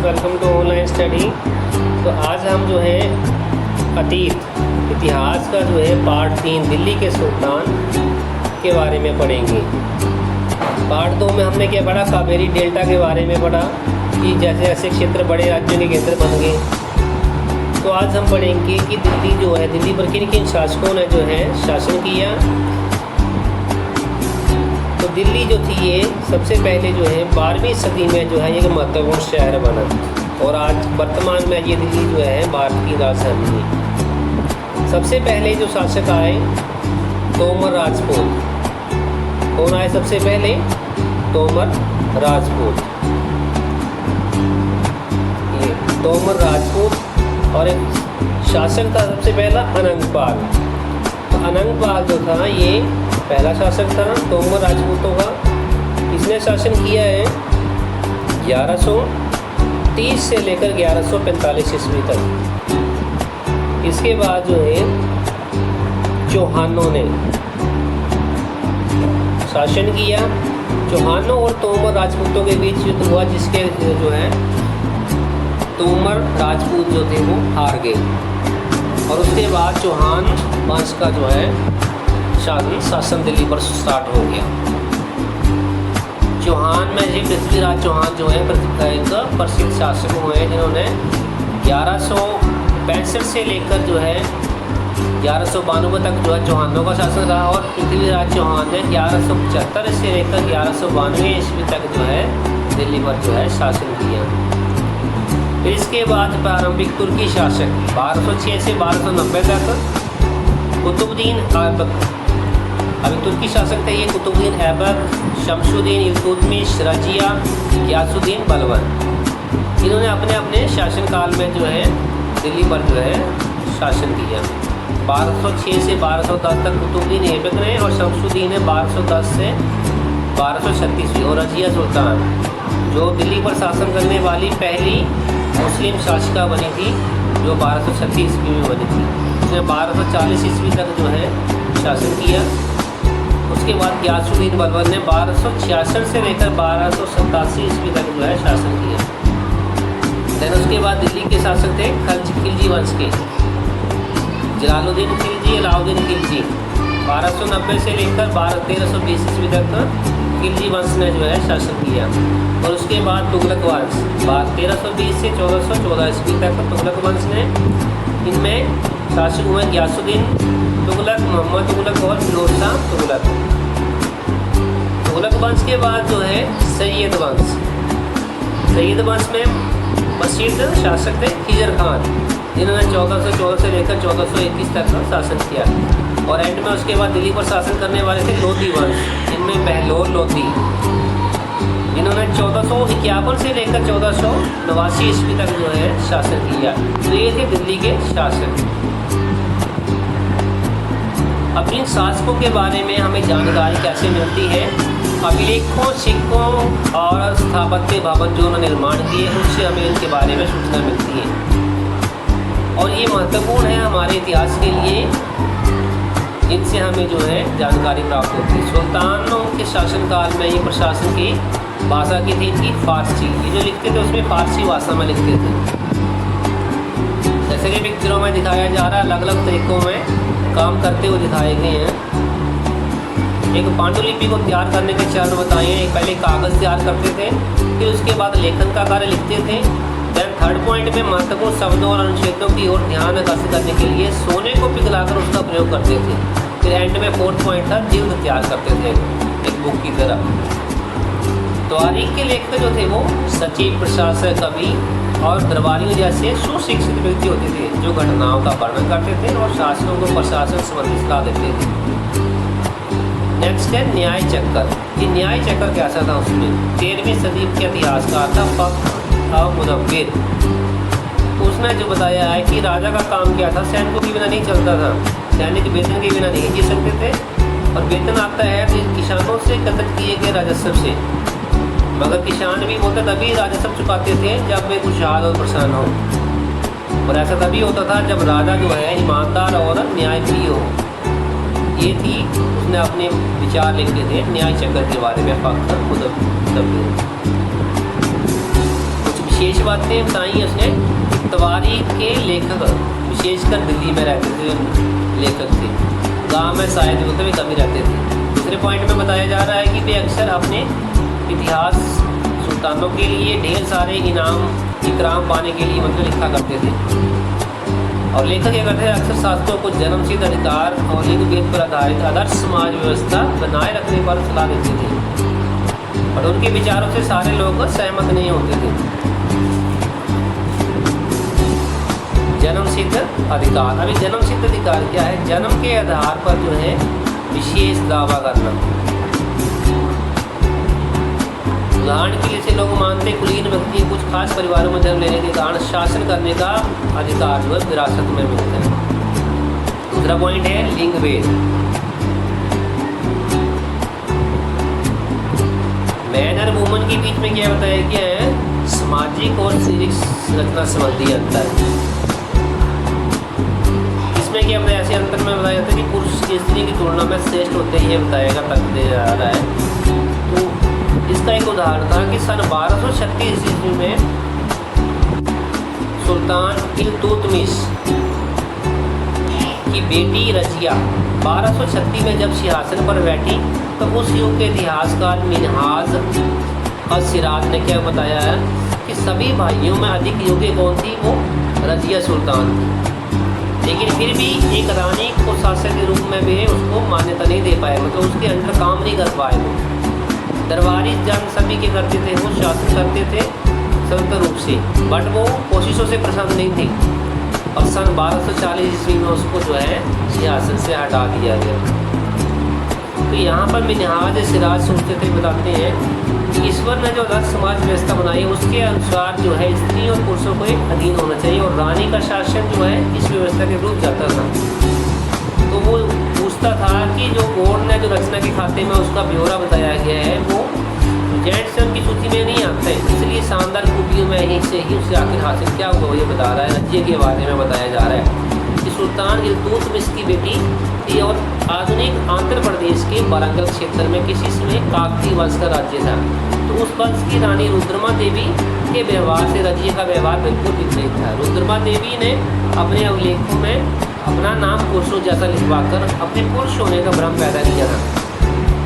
Welcome to online study. तो आज हम जो है इतिहास का जो है पार्ट 3 दिल्ली के सुल्तान के बारे में पढ़ेंगे। पार्ट 2 में हमने क्या पढ़ा, कावेरी डेल्टा के बारे में पढ़ा कि जैसे जैसे क्षेत्र बड़े राज्यों के केंद्र बन गए। तो आज हम पढ़ेंगे कि दिल्ली जो है, दिल्ली पर किन किन शासकों ने जो है शासन किया। तो दिल्ली जो थी ये सबसे पहले जो है 12वीं सदी में जो है एक महत्वपूर्ण शहर बना और आज वर्तमान में ये दिल्ली जो है भारत की राजधानी है। सबसे पहले जो शासक आए तोमर राजपूत। कौन आए सबसे पहले? तोमर राजपूत। ये तोमर राजपूत। और एक शासक था सबसे पहला अनंगपाल। तो अनंगपाल जो था ये पहला शासक था तोमर राजपूतों का। इसने शासन किया है 1130 से लेकर 1145 ईस्वी तक। इसके बाद जो है चौहानों ने शासन किया। चौहानों और तोमर राजपूतों के बीच युद्ध हुआ जिसके जो है तोमर राजपूत जो थे वो हार गए और उसके बाद चौहान वंश का जो है शासन दिल्ली पर स्टार्ट हो गया। चौहान में जी पृथ्वीराज चौहान जो है एक प्रसिद्ध शासक हुए जिन्होंने 1165 से लेकर जो है 1192 तक जो है चौहानों का शासन रहा और पृथ्वीराज चौहान ने 1175 से लेकर 1192 ईस्वी तक जो है दिल्ली पर जो है शासन किया। फिर इसके बाद प्रारंभिक तुर्की शासक 1206 से 1290 तक कुतुबुद्दीन ऐबक। अभी तुर्की शासक थे ये कुतुबुद्दीन ऐबक, शमशुद्दीन इल्तुतमिश, रजिया, गियासुद्दीन बलबन। इन्होंने अपने अपने शासनकाल में जो है दिल्ली पर जो है शासन किया। 1206 से 1210 तक कुतुबुद्दीन ऐबक ने और शमशुद्दीन ने 1210 से 1236 और रजिया सुल्तान जो दिल्ली पर शासन करने वाली पहली मुस्लिम शासिका बनी थी जो 1236 ईस्वी में बनी थी। उसने 1240 ईस्वी तक जो है शासन किया। उसके बाद गियासुद्दीन बलबन ने 1266 से लेकर 1287 ईस्वी तक जो है शासन किया। देन उसके बाद दिल्ली के शासक थे खिलजी वंश के जलालुद्दीन खिलजी, अलाउद्दीन खिलजी। 1290 से लेकर 1320 ईस्वी तक खिलजी वंश ने जो है शासन किया। और उसके बाद तुगलक वंश 1320 से 1414 ईस्वी तक तुगलक वंश ने, इनमें शासक हुए गियासुद्दीन तुगलक, मोहम्मद तुगलक और फिरोज शाह तुगलक। तुगलक वंश के बाद जो है सैयद वंश। सैयद वंश में प्रसिद्ध शासक थे खिजर खान जिन्होंने 1414 से लेकर 1421 तक का शासन किया। और एंड में उसके बाद दिल्ली पर शासन करने वाले थे लोधी वंश, जिनमें बहलोल लोधी जिन्होंने 1451 से लेकर 1489 ईस्वी तक जो है शासन किया। तो ये थे दिल्ली के शासक। अब इन शासकों के बारे में हमें जानकारी कैसे मिलती है? अभिलेखों, सिक्कों और स्थापत्य भवन जो उन्होंने निर्माण किए उनसे हमें इनके बारे में सूचना मिलती है और ये महत्वपूर्ण है हमारे इतिहास के लिए। इनसे हमें जो है जानकारी प्राप्त होती है। सुल्तानों के शासनकाल में ये प्रशासन की भाषा की थी इनकी फारसी। ये जो लिखते थे उसमें फारसी भाषा में लिखते थे। जैसे कि पिक्चरों में दिखाया जा रहा है, अलग अलग तरीक़ों में काम करते हुए दिखाए गए हैं। एक पांडुलिपि को तैयार करने के चरण बताए हैं। पहले कागज़ तैयार करते थे, फिर उसके बाद लेखन का कार्य लिखते थे। देन थर्ड पॉइंट में महत्वपूर्ण शब्दों और अनुच्छेदों की ओर ध्यान आकर्षित करने के लिए सोने को पिघलाकर उसका प्रयोग करते थे। फिर एंड में फोर्थ पॉइंट था जीव तैयार करते थे एक बुक की तरह। तारीख के लेखक जो थे वो सचिव, प्रशासक, कवि और दरबारियों जैसे सुशिक्षित व्यक्ति होते थे जो घटनाओं का वर्णन करते थे और शासकों को प्रशासन संबंधी सलाह देते थे। नेक्स्ट है न्याय चक्कर। ये न्याय चक्कर कैसा था? उसमें 13वीं सदी के इतिहासकार था फख्र मुदव्विर। उसने जो बताया है कि राजा का काम क्या था, सैनिकों के बिना नहीं चलता था। सैनिक वेतन के बिना नहीं जी सकते थे और वेतन आता है किसानों से एकत्रित किए गए राजस्व से। मगर किसान भी होते तभी राजस्व चुकाते थे जब वे खुशहाल और प्रसन्न हो। और ऐसा तभी होता था जब राजा जो है ईमानदार और न्यायप्रिय हो। ये थी, उसने अपने विचार लिखे थे न्याय चक्र के बारे में फख्र मुदव्विर। कुछ विशेष बातें बताई उसने। तवारीख के लेखक विशेषकर दिल्ली में रहते थे, लेखक थे, गांव में शायद वो कभी कभी रहते थे। दूसरे पॉइंट में बताया जा रहा है कि वे अक्सर अपने इतिहास सुल्तानों के लिए ढेर सारे इकराम पाने के लिए मतलब लिखा करते थे। और लेखक क्या करते थे, अक्सर शास्त्रों को जन्मसिद्ध अधिकार और लिंग भेद पर आधारित आदर्श समाज व्यवस्था बनाए रखने पर सलाह देते थे, और उनके विचारों से सारे लोग सहमत नहीं होते थे। जन्मसिद्ध अधिकार, अभी जन्मसिद्ध अधिकार क्या है? जन्म के आधार पर जो है विशेष दावा करना। उदाहरण के लिए से लोग मानते कुलीन व्यक्ति कुछ खास परिवारों में जन्म लेने के कारण शासन करने का अधिकार जो है विरासत में मिलता है। दूसरा पॉइंट है लिंग भेद। मैन और वुमन के बीच में क्या बताया गया है? सामाजिक और शारीरिक रचना संबंधी अंतर। इसमें क्या बताया? ऐसे अंतर में बताया जाता है कि पुरुष स्त्री की तुलना में श्रेष्ठ होते हैं, ये बताएगा तक दे जा रहा है। तो इसका एक उदाहरण था कि सन 1236 ईस्वी में सुल्तान इल्तुतमिश की बेटी रजिया 1236 में जब सिंहासन पर बैठी, तो उस युग के इतिहासकार मिनहाज अस-सिराज ने क्या बताया है कि सभी भाइयों में अधिक योग्य कौन थी? वो रजिया सुल्तान थी। लेकिन फिर भी एक रानी को शासक के रूप में भी उसको मान्यता नहीं दे पाए, मतलब उसके अंडर काम नहीं कर पाए। वो दरबारी जंग सभी के करते थे, वो शासन करते थे स्वतंत्र रूप से, बट वो कोशिशों से प्रसन्न नहीं थी, और सन 1240 ईस्वी में उसको जो है सिंहासन से हटा दिया गया। तो यहाँ पर मिनहाज सिराज सोचते थे, बताते हैं कि ईश्वर ने जो आदर्श समाज व्यवस्था बनाई उसके अनुसार जो है स्त्री और पुरुषों को एक अधीन होना चाहिए, और रानी का शासन जो है इस व्यवस्था के विरुद्ध जाता था। तो वो पूछता था कि जो बोर्ड ने जो रचना के खाते में उसका ब्यौरा बताया गया है वो जेंट्स की सूची में नहीं आता है, इसलिए शानदार खूबियों में ही से ही उससे आखिर हासिल क्या हुआ ये बता रहा है। रजिया के बारे में बताया जा रहा है कि सुल्तान इल्तुतमिश की बेटी थी, और आधुनिक आंध्र प्रदेश के वारंगल क्षेत्र में किसी समय काकतीय वंश का राज्य था। तो उस वंश की रानी रुद्रमा देवी के व्यवहार से रजिया का व्यवहार बिल्कुल विपरीत था। रुद्रमा देवी ने अपने अभिलेखों में अपना नाम पुरुषों जैसा लिखवाकर अपने पुरुष होने का भ्रम पैदा किया था।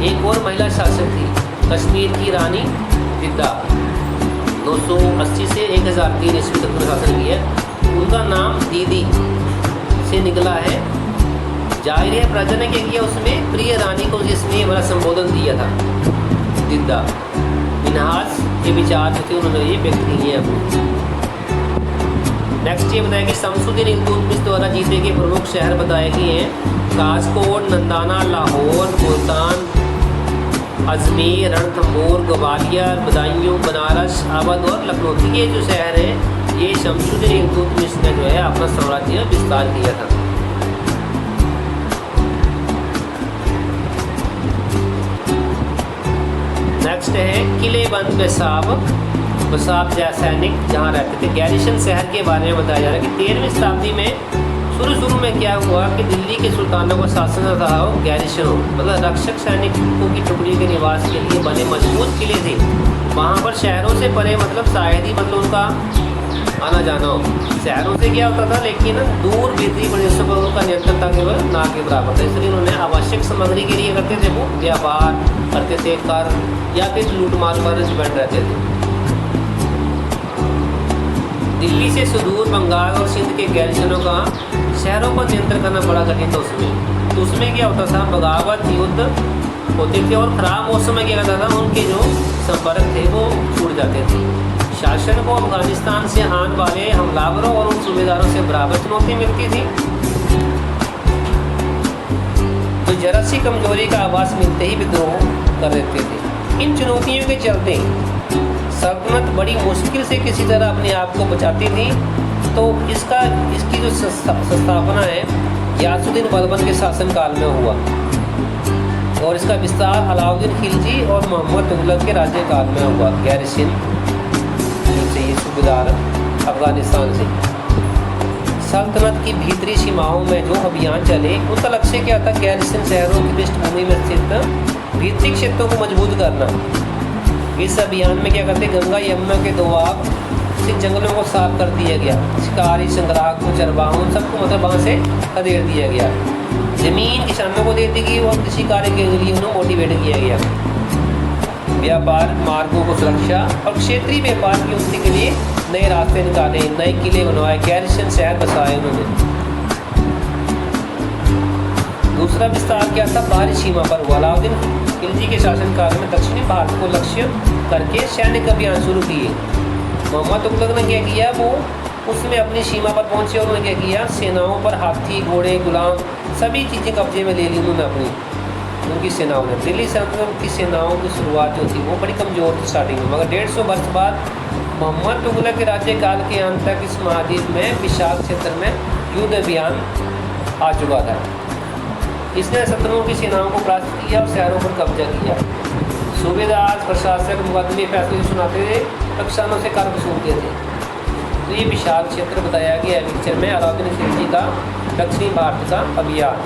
एक और महिला शासक थी, कश्मीर की रानी दिद्दा, 980 से 1003 ईस्वी तक शासन किया। उनका नाम दीदी से निकला है। जाहिर है प्रजा ने क्या किया, उसमें प्रिय रानी को जिसने बड़ा संबोधन दिया था दिद्दा। मिनहाज के विचार जो थे उन्होंने ये व्यक्त किए हैं अपने। नेक्स्ट ये बताया कि शमसुद्दीन इल्तुतमिश द्वारा जीते के प्रमुख शहर बताए गए हैं कासकोट, नंदाना, लाहौर, मुल्तान, अजमेर, रणथंभौर, ग्वालियर, बदायूं, बनारस, अवध और लखनऊ। ये जो शहर है ये शमसुद्दीन इल्तुतमिश ने जो है अपना साम्राज्य विस्तार किया था। नेक्स्ट है किलेबंद बसाब सैनिक जहाँ रहते थे, गैरिसन शहर के बारे में बताया जा रहा है कि 13वीं शताब्दी में शुरू में क्या हुआ कि दिल्ली के सुल्तानों का शासन रहा हो गैरिसन हो, मतलब रक्षक सैनिकों की टुकड़ी के निवास के लिए बने मजबूत किले थे। वहाँ पर शहरों से परे मतलब शायद ही मतलब उनका आना जाना हो। शहरों से क्या होता था, लेकिन दूर भीतरी प्रदेशों पर उनका नियंत्रण था केवल ना के बराबर था। इसलिए उन्होंने आवश्यक सामग्री के लिए करते थे, वो व्यापार करते थे, कर या फिर लूटमार पर डिपेंड रहते थे। दिल्ली से सुदूर बंगाल और सिंध के गैरिसनों का शहरों पर नियंत्रण करना बड़ा कठिन था उसमें। तो उसमें क्या होता था, बगावत युद्ध होते थे, और ख़राब मौसम में क्या होता था, उनके जो संपर्क थे वो छूट जाते थे। शासन को अफगानिस्तान से आने वाले हमलावरों और उन सूबेदारों से बराबर चुनौती मिलती थी, तो जरा सी कमजोरी का आभास मिलते ही विद्रोह कर देते थे। इन चुनौतियों के चलते सल्तनत बड़ी मुश्किल से किसी तरह अपने आप को बचाती थी। तो इसकी जो स्थापना है यासुद्दीन बलबन के शासनकाल में हुआ, और इसका विस्तार अलाउद्दीन खिलजी और मोहम्मद तुगलक के राज्यकाल में हुआ। गैरिसन से ये सूबेदार अफगानिस्तान से सल्तनत की भीतरी सीमाओं में जो अभियान चले, उनका लक्ष्य क्या था, गैरिसन शहरों की पृष्ठभूमि में स्थित भीतरी क्षेत्रों को मजबूत करना। इस अभियान में क्या करते, गंगा यमुना के दोआब इससे जंगलों को साफ कर दिया गया, शिकारी संग्राहकों चरवाहों सबको मतलब वहाँ से खदेड़ दिया गया। ज़मीन किसानों को दे दी गई और कृषि कार्य के लिए उन्हें मोटिवेट किया गया। व्यापार मार्गों को सुरक्षा और क्षेत्रीय व्यापार की उन्नति के लिए नए रास्ते निकाले, नए किले बनवाए, गैरिसन शहर बसाए उन्होंने। दूसरा विस्तार क्या था, बाहरी सीमा पर हुआ। अलाउद्दीन खिलजी के शासनकाल में दक्षिणी भारत को लक्ष्य करके सैनिक अभियान शुरू किए। मोहम्मद तुगलक ने क्या किया, वो उसमें अपनी सीमा पर पहुंचे और उन्होंने क्या किया, सेनाओं पर हाथी घोड़े गुलाम सभी चीज़ें कब्जे में ले ली उन्होंने अपनी, उनकी सेनाओं ने। दिल्ली सल्तनत की सेनाओं की शुरुआत जो थी वो बड़ी कमज़ोर थी स्टार्टिंग में, मगर 150 वर्ष बाद मोहम्मद तुगलक के राज्यकाल के अंत तक इस महाद्वीप में विशाल क्षेत्र में युद्ध अभियान आ चुका था। इसने शत्रुओं की सेनाओं को परास्त किया और शहरों पर कब्जा किया। सूबेदार प्रशासक मुकदमे फैसले सुनाते थे, किसानों से कर वसूलते थे। तो ये विशाल क्षेत्र बताया गया है पिक्चर में, अलाउद्दीन खिलजी का दक्षिणी भारत का अभियान।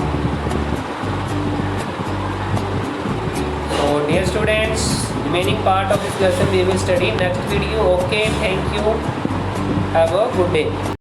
So dear students, remaining part of this lesson we will study next video. Okay, thank you. Have a good day.